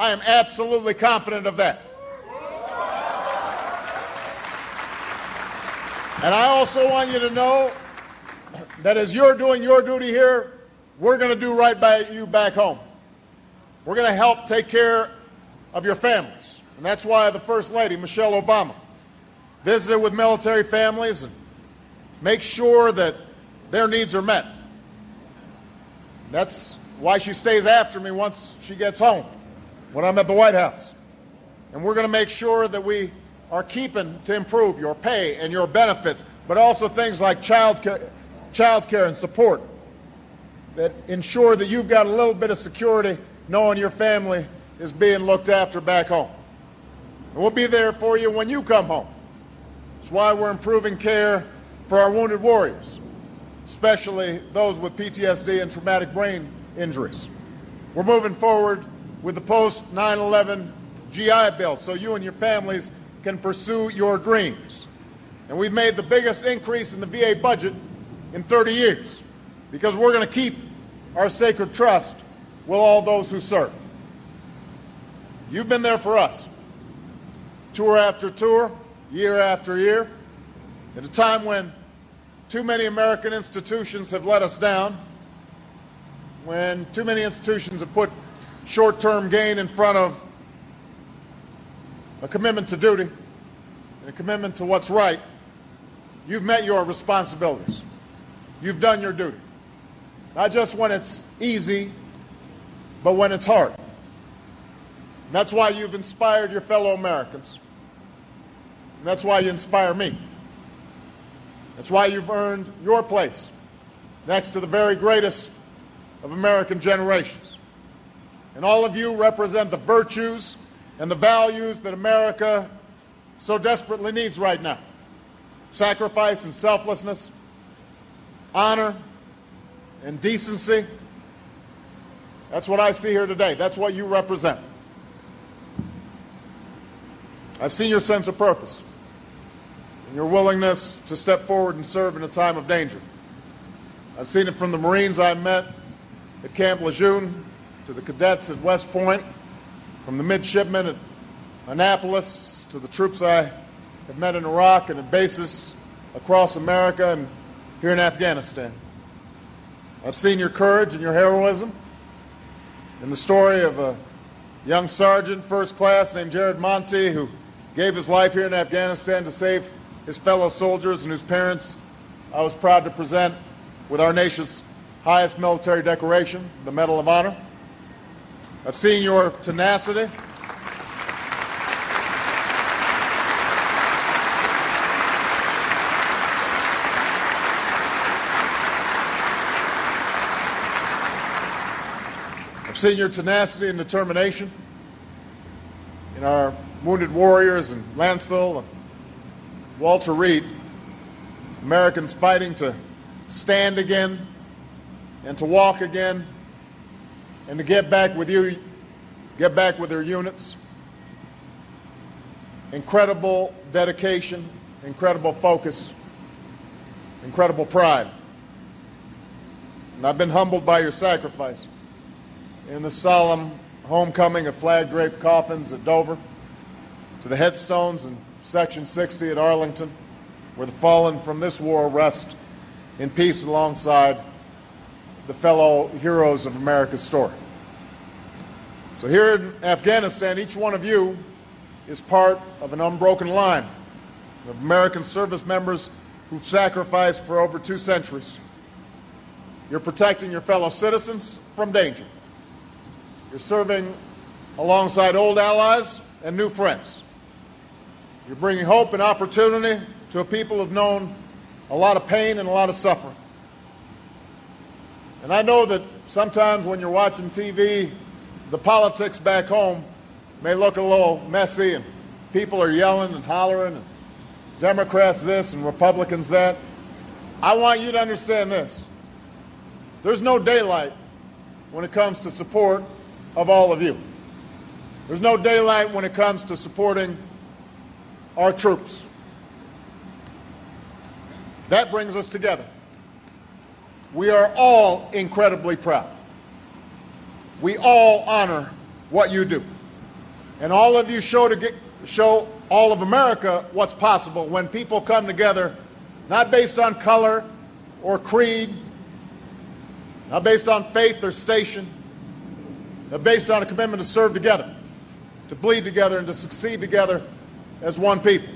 I am absolutely confident of that. And I also want you to know that as you're doing your duty here, we're going to do right by you back home. We're going to help take care of your families. And that's why the First Lady, Michelle Obama, visited with military families and makes sure that their needs are met. That's why she stays after me once she gets home, when I'm at the White House. And we're going to make sure that we are keeping to improve your pay and your benefits, but also things like child care and support that ensure that you've got a little bit of security knowing your family is being looked after back home. And we'll be there for you when you come home. That's why we're improving care for our wounded warriors, especially those with PTSD and traumatic brain injuries. We're moving forward with the post-9/11 GI Bill so you and your families can pursue your dreams. And we've made the biggest increase in the VA budget in 30 years because we're going to keep our sacred trust with all those who serve. You've been there for us, tour after tour, year after year, at a time when too many American institutions have let us down, when too many institutions have put short-term gain in front of a commitment to duty and a commitment to what's right. You've met your responsibilities. You've done your duty. Not just when it's easy, but when it's hard. And that's why you've inspired your fellow Americans. And that's why you inspire me. That's why you've earned your place next to the very greatest of American generations. And all of you represent the virtues and the values that America so desperately needs right now. Sacrifice and selflessness, honor and decency. That's what I see here today. That's what you represent. I've seen your sense of purpose and your willingness to step forward and serve in a time of danger. I've seen it from the Marines I met at Camp Lejeune to the cadets at West Point, from the midshipmen at Annapolis to the troops I have met in Iraq and at bases across America and here in Afghanistan. I've seen your courage and your heroism in the story of a young sergeant, first class, named Jared Monte, who gave his life here in Afghanistan to save his fellow soldiers and whose parents I was proud to present with our nation's highest military decoration, the Medal of Honor. I've seen your tenacity. I've seen your tenacity and determination in our wounded warriors in Lanceville and Walter Reed, Americans fighting to stand again and to walk again and to get back with you, get back with their units. Incredible dedication, incredible focus, incredible pride. And I've been humbled by your sacrifice in the solemn homecoming of flag-draped coffins at Dover, to the headstones in Section 60 at Arlington, where the fallen from this war rest in peace alongside the fellow heroes of America's story. So here in Afghanistan, each one of you is part of an unbroken line of American service members who've sacrificed for over 2 centuries. You're protecting your fellow citizens from danger. You're serving alongside old allies and new friends. You're bringing hope and opportunity to a people who've known a lot of pain and a lot of suffering. And I know that sometimes when you're watching TV, the politics back home may look a little messy and people are yelling and hollering and Democrats this and Republicans that. I want you to understand this. There's no daylight when it comes to support of all of you. There's no daylight when it comes to supporting our troops. That brings us together. We are all incredibly proud. We all honor what you do. And all of you show all of America what's possible when people come together, not based on color or creed, not based on faith or station, but based on a commitment to serve together, to bleed together, and to succeed together as one people,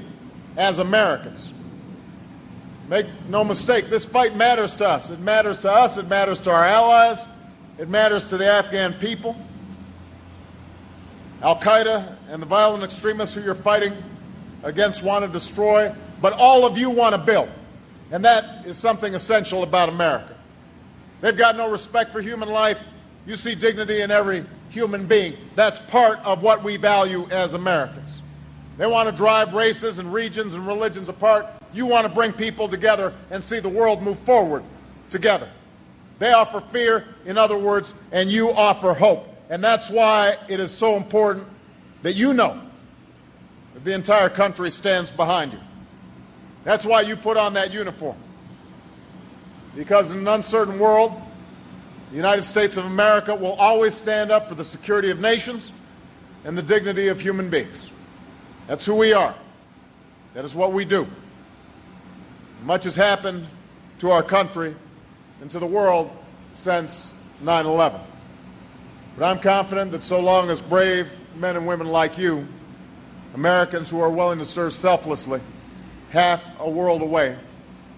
as Americans. Make no mistake, this fight matters to us. It matters to us. It matters to our allies. It matters to the Afghan people. Al-Qaeda and the violent extremists who you're fighting against want to destroy, but all of you want to build. And that is something essential about America. They've got no respect for human life. You see dignity in every human being. That's part of what we value as Americans. They want to drive races and regions and religions apart. You want to bring people together and see the world move forward together. They offer fear, in other words, and you offer hope. And that's why it is so important that you know that the entire country stands behind you. That's why you put on that uniform. Because in an uncertain world, the United States of America will always stand up for the security of nations and the dignity of human beings. That's who we are. That is what we do. Much has happened to our country and to the world since 9/11. But I'm confident that so long as brave men and women like you, Americans who are willing to serve selflessly, half a world away,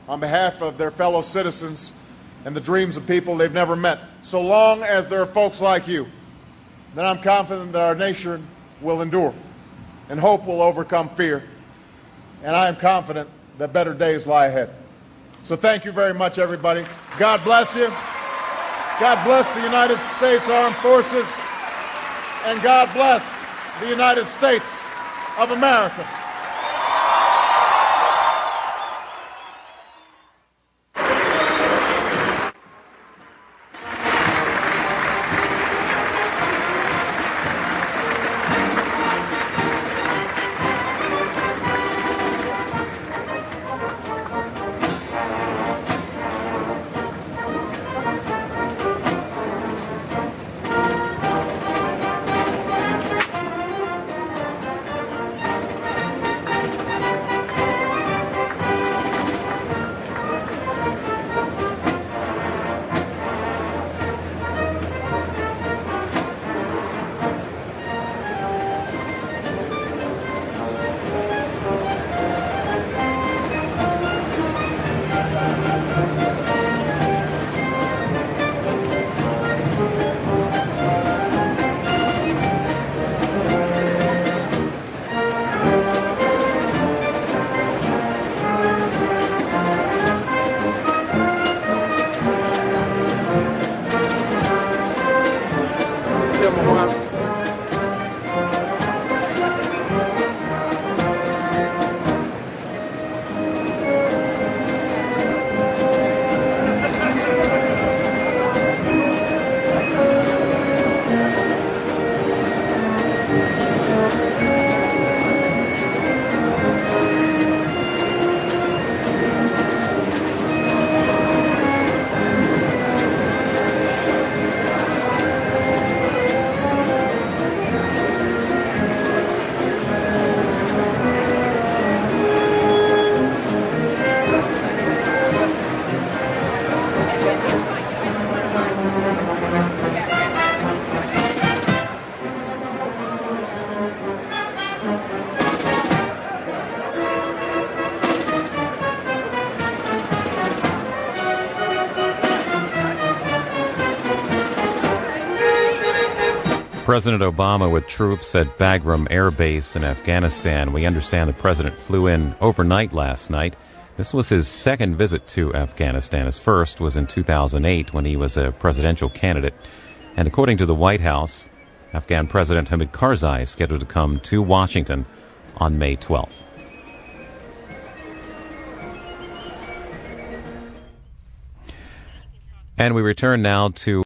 on behalf of their fellow citizens and the dreams of people they've never met, so long as there are folks like you, then I'm confident that our nation will endure and hope will overcome fear. And I am confident that better days lie ahead. So thank you very much, everybody. God bless you. God bless the United States Armed Forces. And God bless the United States of America. President Obama with troops at Bagram Air Base in Afghanistan. We understand the president flew in overnight last night. This was his second visit to Afghanistan. His first was in 2008 when he was a presidential candidate. And according to the White House, Afghan President Hamid Karzai is scheduled to come to Washington on May 12th. And we return now to